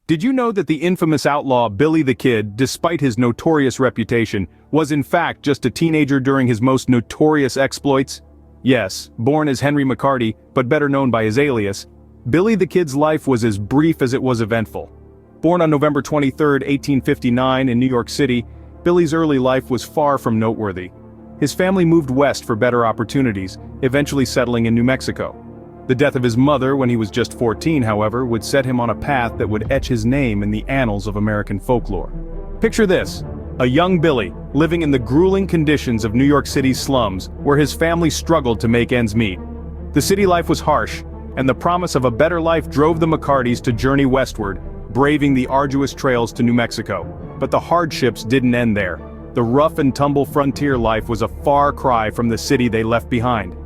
Did you know that the infamous outlaw Billy the Kid, despite his notorious reputation, was in fact just a teenager during his most notorious exploits? Yes, born as Henry McCarty, but better known by his alias, Billy the Kid's life was as brief as it was eventful. Born on November 23, 1859 in New York City, Billy's early life was far from noteworthy. His family moved west for better opportunities, eventually settling in New Mexico. The death of his mother when he was just 14, however, would set him on a path that would etch his name in the annals of American folklore. Picture this: a young Billy, living in the grueling conditions of New York City's slums, where his family struggled to make ends meet. The city life was harsh, and the promise of a better life drove the McCartys to journey westward, braving the arduous trails to New Mexico. But the hardships didn't end there. The rough-and-tumble frontier life was a far cry from the city they left behind.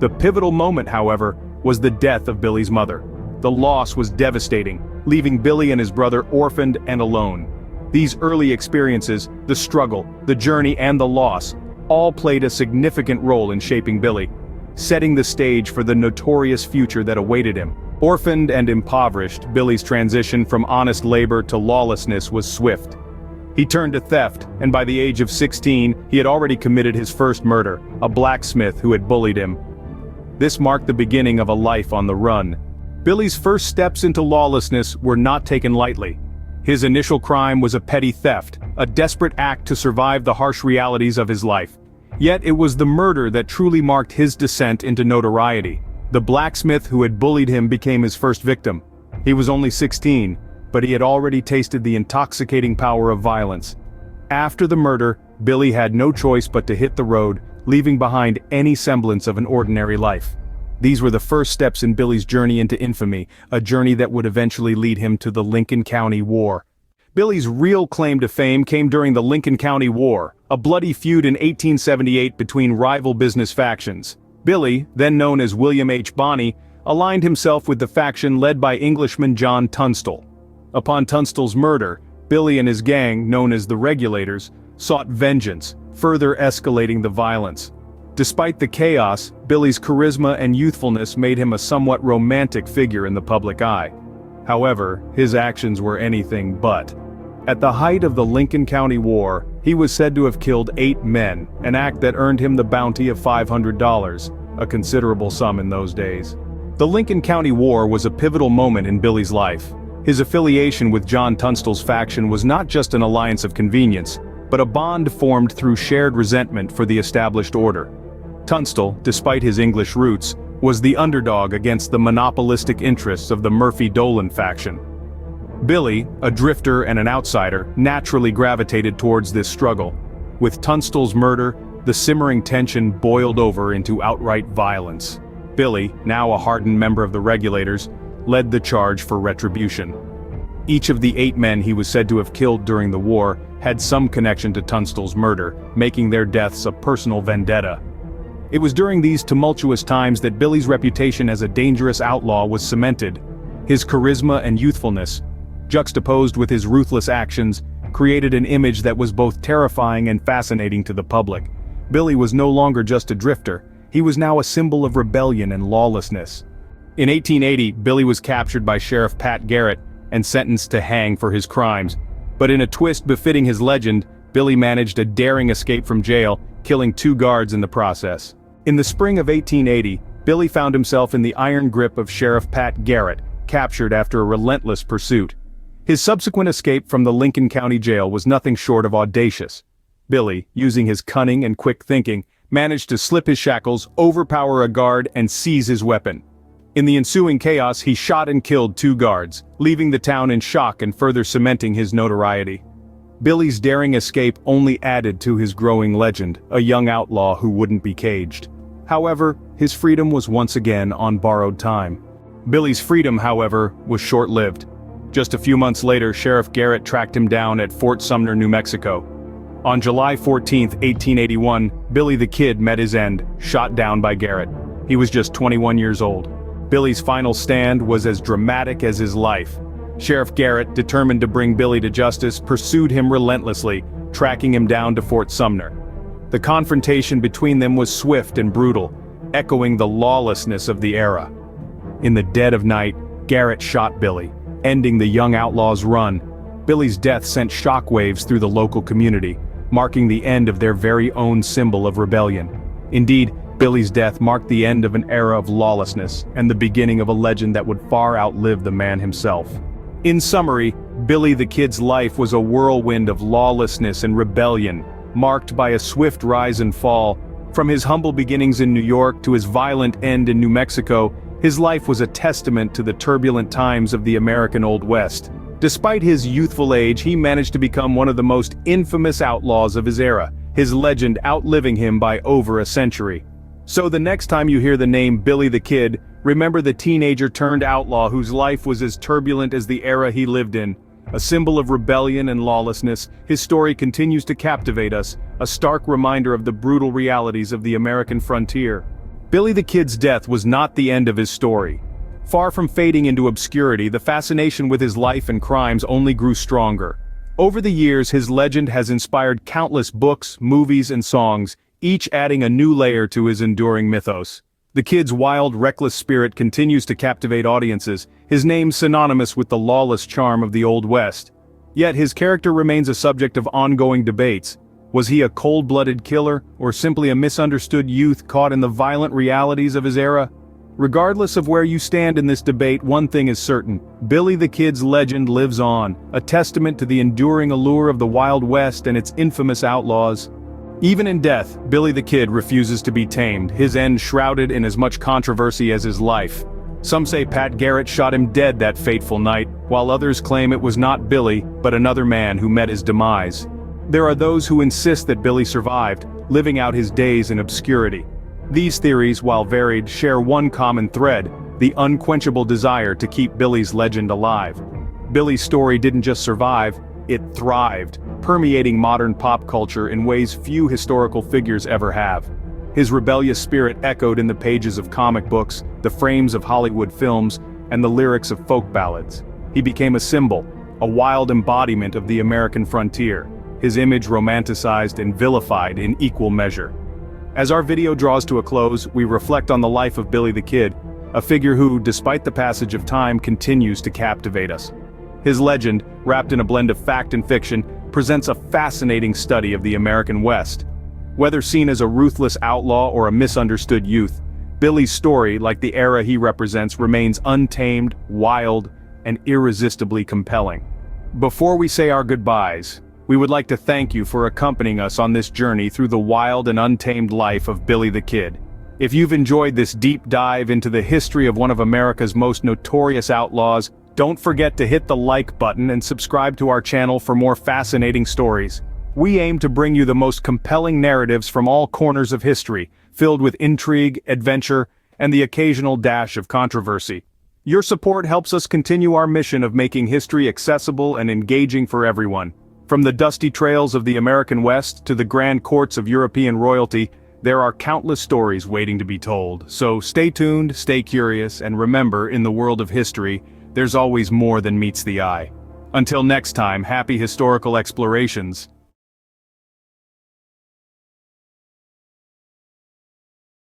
The pivotal moment, however, was the death of Billy's mother. The loss was devastating, leaving Billy and his brother orphaned and alone. These early experiences, the struggle, the journey, and the loss, all played a significant role in shaping Billy, setting the stage for the notorious future that awaited him. Orphaned and impoverished, Billy's transition from honest labor to lawlessness was swift. He turned to theft, and by the age of 16, he had already committed his first murder, a blacksmith who had bullied him. This marked the beginning of a life on the run. Billy's first steps into lawlessness were not taken lightly. His initial crime was a petty theft, a desperate act to survive the harsh realities of his life. Yet it was the murder that truly marked his descent into notoriety. The blacksmith who had bullied him became his first victim. He was only 16, but he had already tasted the intoxicating power of violence. After the murder, Billy had no choice but to hit the road, leaving behind any semblance of an ordinary life. These were the first steps in Billy's journey into infamy, a journey that would eventually lead him to the Lincoln County War. Billy's real claim to fame came during the Lincoln County War, a bloody feud in 1878 between rival business factions. Billy, then known as William H. Bonney, aligned himself with the faction led by Englishman John Tunstall. Upon Tunstall's murder, Billy and his gang, known as the Regulators, sought vengeance, further escalating the violence. Despite the chaos, Billy's charisma and youthfulness made him a somewhat romantic figure in the public eye. However, his actions were anything but. At the height of the Lincoln County War, he was said to have killed 8 men, an act that earned him the bounty of $500, a considerable sum in those days. The Lincoln County War was a pivotal moment in Billy's life. His affiliation with John Tunstall's faction was not just an alliance of convenience, but a bond formed through shared resentment for the established order. Tunstall, despite his English roots, was the underdog against the monopolistic interests of the Murphy-Dolan faction. Billy, a drifter and an outsider, naturally gravitated towards this struggle. With Tunstall's murder, the simmering tension boiled over into outright violence. Billy, now a hardened member of the Regulators, led the charge for retribution. Each of the 8 men he was said to have killed during the war had some connection to Tunstall's murder, making their deaths a personal vendetta. It was during these tumultuous times that Billy's reputation as a dangerous outlaw was cemented. His charisma and youthfulness, juxtaposed with his ruthless actions, created an image that was both terrifying and fascinating to the public. Billy was no longer just a drifter, he was now a symbol of rebellion and lawlessness. In 1880, Billy was captured by Sheriff Pat Garrett and sentenced to hang for his crimes. But in a twist befitting his legend, Billy managed a daring escape from jail, killing 2 guards in the process. In the spring of 1880, Billy found himself in the iron grip of Sheriff Pat Garrett, captured after a relentless pursuit. His subsequent escape from the Lincoln County Jail was nothing short of audacious. Billy, using his cunning and quick thinking, managed to slip his shackles, overpower a guard, and seize his weapon. In the ensuing chaos, he shot and killed 2 guards, leaving the town in shock and further cementing his notoriety. Billy's daring escape only added to his growing legend, a young outlaw who wouldn't be caged. However, his freedom was once again on borrowed time. Billy's freedom, however, was short-lived. Just a few months later, Sheriff Garrett tracked him down at Fort Sumner, New Mexico. On July 14, 1881, Billy the Kid met his end, shot down by Garrett. He was just 21 years old. Billy's final stand was as dramatic as his life. Sheriff Garrett, determined to bring Billy to justice, pursued him relentlessly, tracking him down to Fort Sumner. The confrontation between them was swift and brutal, echoing the lawlessness of the era. In the dead of night, Garrett shot Billy, ending the young outlaw's run. Billy's death sent shockwaves through the local community, marking the end of their very own symbol of rebellion. Indeed, Billy's death marked the end of an era of lawlessness and the beginning of a legend that would far outlive the man himself. In summary, Billy the Kid's life was a whirlwind of lawlessness and rebellion, marked by a swift rise and fall. From his humble beginnings in New York to his violent end in New Mexico, his life was a testament to the turbulent times of the American Old West. Despite his youthful age, he managed to become one of the most infamous outlaws of his era, his legend outliving him by over a century. So the next time you hear the name Billy the Kid, remember the teenager turned outlaw whose life was as turbulent as the era he lived in. A symbol of rebellion and lawlessness, his story continues to captivate us, a stark reminder of the brutal realities of the American frontier. Billy the Kid's death was not the end of his story. Far from fading into obscurity, the fascination with his life and crimes only grew stronger. Over the years, his legend has inspired countless books, movies, and songs, each adding a new layer to his enduring mythos. The Kid's wild, reckless spirit continues to captivate audiences, his name synonymous with the lawless charm of the Old West. Yet his character remains a subject of ongoing debates. Was he a cold-blooded killer, or simply a misunderstood youth caught in the violent realities of his era? Regardless of where you stand in this debate, one thing is certain: Billy the Kid's legend lives on, a testament to the enduring allure of the Wild West and its infamous outlaws. Even in death, Billy the Kid refuses to be tamed, his end shrouded in as much controversy as his life. Some say Pat Garrett shot him dead that fateful night, while others claim it was not Billy, but another man who met his demise. There are those who insist that Billy survived, living out his days in obscurity. These theories, while varied, share one common thread: the unquenchable desire to keep Billy's legend alive. Billy's story didn't just survive, it thrived, permeating modern pop culture in ways few historical figures ever have. His rebellious spirit echoed in the pages of comic books, the frames of Hollywood films, and the lyrics of folk ballads. He became a symbol, a wild embodiment of the American frontier, his image romanticized and vilified in equal measure. As our video draws to a close, we reflect on the life of Billy the Kid, a figure who, despite the passage of time, continues to captivate us. His legend, wrapped in a blend of fact and fiction, presents a fascinating study of the American West. Whether seen as a ruthless outlaw or a misunderstood youth, Billy's story, like the era he represents, remains untamed, wild, and irresistibly compelling. Before we say our goodbyes, we would like to thank you for accompanying us on this journey through the wild and untamed life of Billy the Kid. If you've enjoyed this deep dive into the history of one of America's most notorious outlaws, don't forget to hit the like button and subscribe to our channel for more fascinating stories. We aim to bring you the most compelling narratives from all corners of history, filled with intrigue, adventure, and the occasional dash of controversy. Your support helps us continue our mission of making history accessible and engaging for everyone. From the dusty trails of the American West to the grand courts of European royalty, there are countless stories waiting to be told. So stay tuned, stay curious, and remember, in the world of history, there's always more than meets the eye. Until next time, happy historical explorations.